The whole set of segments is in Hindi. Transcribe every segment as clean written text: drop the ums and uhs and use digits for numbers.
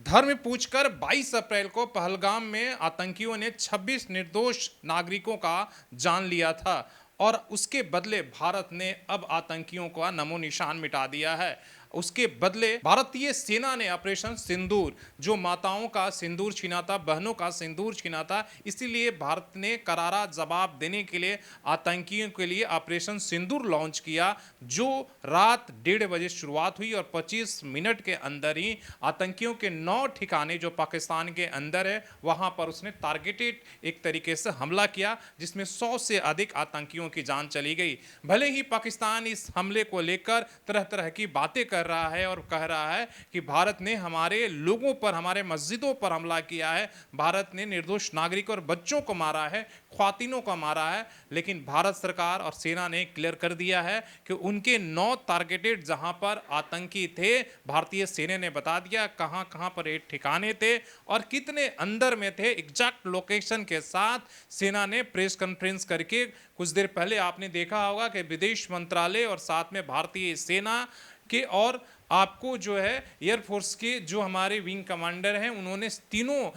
धर्म पूछकर 22 अप्रैल को पहलगाम में आतंकियों ने 26 निर्दोष नागरिकों का जान लिया था और उसके बदले भारत ने अब आतंकियों का नमो निशान मिटा दिया है। उसके बदले भारतीय सेना ने ऑपरेशन सिंदूर, जो माताओं का सिंदूर छीना था, बहनों का सिंदूर छीना था, इसीलिए भारत ने करारा जवाब देने के लिए आतंकियों के लिए ऑपरेशन सिंदूर लॉन्च किया, जो रात 1:30 बजे शुरुआत हुई और 25 मिनट के अंदर ही आतंकियों के 9 ठिकाने जो पाकिस्तान के अंदर है वहां पर उसने टारगेटेड एक तरीके से हमला किया, जिसमें 100 से अधिक आतंकियों की जान चली गई। भले ही पाकिस्तान इस हमले को लेकर तरह तरह की बातें कर रहा है और कह रहा है कि भारत ने हमारे लोगों पर, हमारे मस्जिदों पर हमला किया है, भारत ने निर्दोष नागरिक और बच्चों को मारा है, ख्वातीनों को मारा है, लेकिन भारत सरकार और सेना ने क्लियर कर दिया है कि उनके 9 टारगेटेड जहां पर आतंकी थे, भारतीय सेना ने बता दिया कहां कहां पर ये ठिकाने थे और कितने अंदर में थे, एग्जैक्ट लोकेशन के साथ सेना ने प्रेस कॉन्फ्रेंस करके कुछ देर पहले आपने देखा होगा कि विदेश मंत्रालय और साथ में भारतीय सेना के और आपको जो है एयरफोर्स के जो हमारे विंग कमांडर हैं, उन्होंने तीनों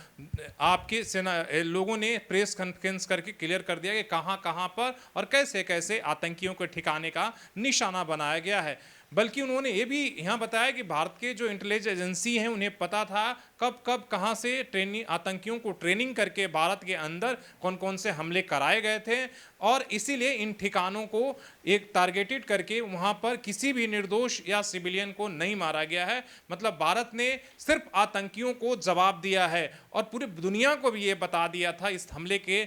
आपके सेना लोगों ने प्रेस कॉन्फ्रेंस करके क्लियर कर दिया कि कहां कहां पर और कैसे कैसे आतंकियों के ठिकाने का निशाना बनाया गया है। बल्कि उन्होंने ये भी यहाँ बताया कि भारत के जो इंटेलिजेंस एजेंसी हैं उन्हें पता था कब कब कहाँ से ट्रेनिंग, आतंकियों को ट्रेनिंग करके भारत के अंदर कौन कौन से हमले कराए गए थे और इसीलिए इन ठिकानों को एक टारगेटेड करके वहाँ पर किसी भी निर्दोष या सिविलियन को नहीं मारा गया है। मतलब भारत ने सिर्फ आतंकियों को जवाब दिया है और पूरी दुनिया को भी ये बता दिया था इस हमले के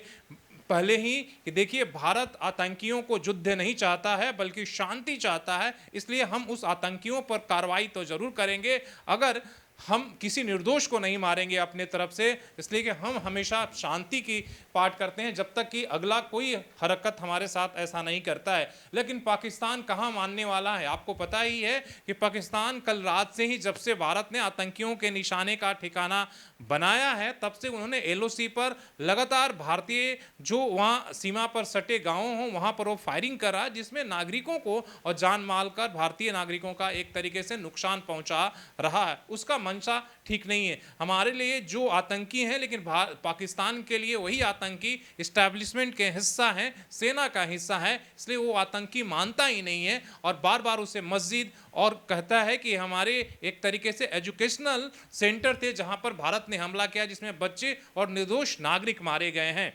पहले ही कि देखिए, भारत आतंकियों को युद्ध नहीं चाहता है बल्कि शांति चाहता है, इसलिए हम उस आतंकियों पर कार्रवाई तो जरूर करेंगे, अगर हम किसी निर्दोष को नहीं मारेंगे अपने तरफ से, इसलिए कि हम हमेशा शांति की पाठ करते हैं जब तक कि अगला कोई हरकत हमारे साथ ऐसा नहीं करता है। लेकिन पाकिस्तान कहाँ मानने वाला है? आपको पता ही है कि पाकिस्तान कल रात से ही, जब से भारत ने आतंकियों के निशाने का ठिकाना बनाया है, तब से उन्होंने एलओसी पर लगातार भारतीय जो वहाँ सीमा पर सटे गाँव हों वहाँ पर वो फायरिंग कर रहा है, जिसमें नागरिकों को और जान माल कर भारतीय नागरिकों का एक तरीके से नुकसान पहुँचा रहा है। उसका मंशा ठीक नहीं है। हमारे लिए जो आतंकी हैं, लेकिन पाकिस्तान के लिए वही आतंकी इस्टेब्लिशमेंट के हिस्सा हैं, सेना का हिस्सा है, इसलिए वो आतंकी मानता ही नहीं है और बार बार उसे मस्जिद और कहता है कि हमारे एक तरीके से एजुकेशनल सेंटर थे जहां पर भारत ने हमला किया, जिसमें बच्चे और निर्दोष नागरिक मारे गए हैं।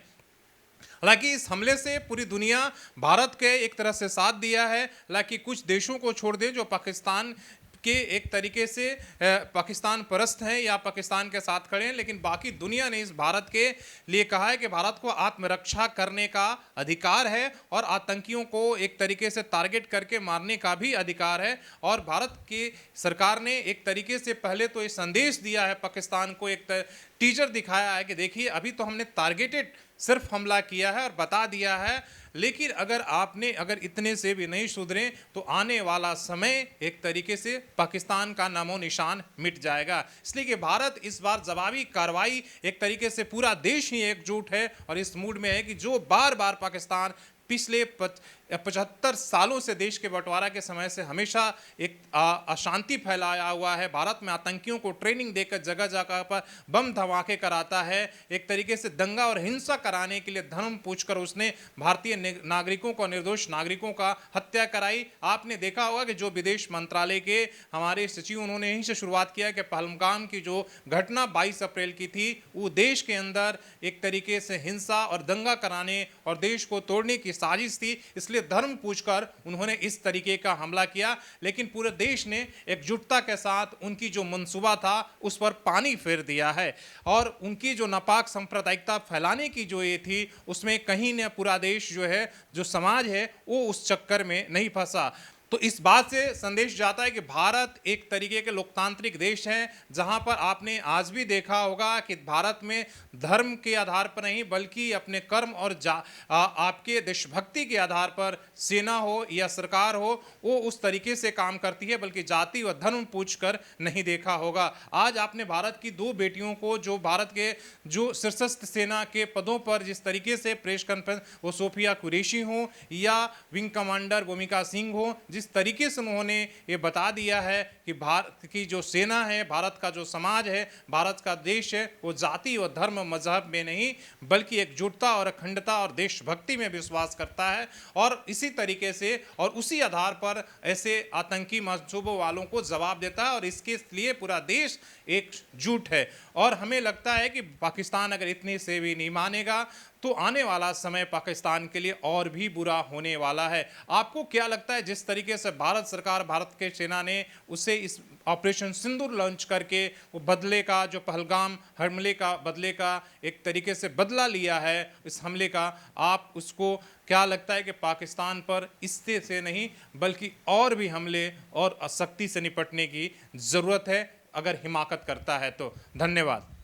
हालांकि इस हमले से पूरी दुनिया भारत के एक तरह से साथ दिया है, हालांकि कुछ देशों को छोड़ दें जो पाकिस्तान के एक तरीके से पाकिस्तान परस्त हैं या पाकिस्तान के साथ खड़े हैं, लेकिन बाकी दुनिया ने इस भारत के लिए कहा है कि भारत को आत्मरक्षा करने का अधिकार है और आतंकियों को एक तरीके से टारगेट करके मारने का भी अधिकार है। और भारत की सरकार ने एक तरीके से पहले तो ये संदेश दिया है पाकिस्तान को, एक टीजर दिखाया है कि देखिए, अभी तो हमने टारगेटेड सिर्फ हमला किया है और बता दिया है, लेकिन अगर इतने से भी नहीं सुधरे तो आने वाला समय एक तरीके से पाकिस्तान का नामो निशान मिट जाएगा। इसलिए कि भारत इस बार जवाबी कार्रवाई, एक तरीके से पूरा देश ही एकजुट है और इस मूड में है कि जो बार बार पाकिस्तान पिछले 75 सालों से देश के बंटवारा के समय से हमेशा एक अशांति फैलाया हुआ है, भारत में आतंकियों को ट्रेनिंग देकर जगह जगह पर बम धमाके कराता है, एक तरीके से दंगा और हिंसा कराने के लिए धर्म पूछकर उसने भारतीय नागरिकों को, निर्दोष नागरिकों का हत्या कराई। आपने देखा होगा कि जो विदेश मंत्रालय के हमारे सचिव, उन्होंने यहीं से शुरुआत किया कि पहलगाम की जो घटना 22 अप्रैल की थी, वो देश के अंदर एक तरीके से हिंसा और दंगा कराने और देश को तोड़ने की साजिश थी, इसलिए धर्म पूछकर उन्होंने इस तरीके का हमला किया। लेकिन पूरे देश ने एकजुटता के साथ उनकी जो मंसूबा था उस पर पानी फेर दिया है और उनकी जो नापाक सांप्रदायिकता फैलाने की जो ये थी, उसमें कहीं न पूरा देश जो है, जो समाज है, वो उस चक्कर में नहीं फंसा। तो इस बात से संदेश जाता है कि भारत एक तरीके के लोकतांत्रिक देश है, जहां पर आपने आज भी देखा होगा कि भारत में धर्म के आधार पर नहीं बल्कि अपने कर्म और आपके देशभक्ति के आधार पर सेना हो या सरकार हो, वो उस तरीके से काम करती है, बल्कि जाति व धर्म पूछकर नहीं देखा होगा। आज आपने भारत की 2 बेटियों को, जो भारत के जो सशस्त्र सेना के पदों पर जिस तरीके से प्रेस कॉन्फ्रेंस, वो सोफिया कुरैशी हो या विंग कमांडर भूमिका सिंह हो, जिस तरीके से उन्होंने ये बता दिया है कि भारत की जो सेना है, भारत का जो समाज है, भारत का देश है, वो जाति और धर्म मजहब में नहीं बल्कि एकजुटता और अखंडता और देशभक्ति में विश्वास करता है। और इसी तरीके से और उसी आधार पर ऐसे आतंकी मंसूबों वालों को जवाब देता है और इसके लिए पूरा देश एकजुट है। और हमें लगता है कि पाकिस्तान अगर इतने से भी नहीं मानेगा तो आने वाला समय पाकिस्तान के लिए और भी बुरा होने वाला है। आपको क्या लगता है, जिस तरीके से भारत सरकार, भारत के सेना ने उसे इस ऑपरेशन सिंदूर लॉन्च करके वो बदले का, जो पहलगाम हमले का बदले का एक तरीके से बदला लिया है इस हमले का, आप उसको क्या लगता है कि पाकिस्तान पर इससे से नहीं बल्कि और भी हमले और सख्ती से निपटने की ज़रूरत है अगर हिमाकत करता है तो? धन्यवाद।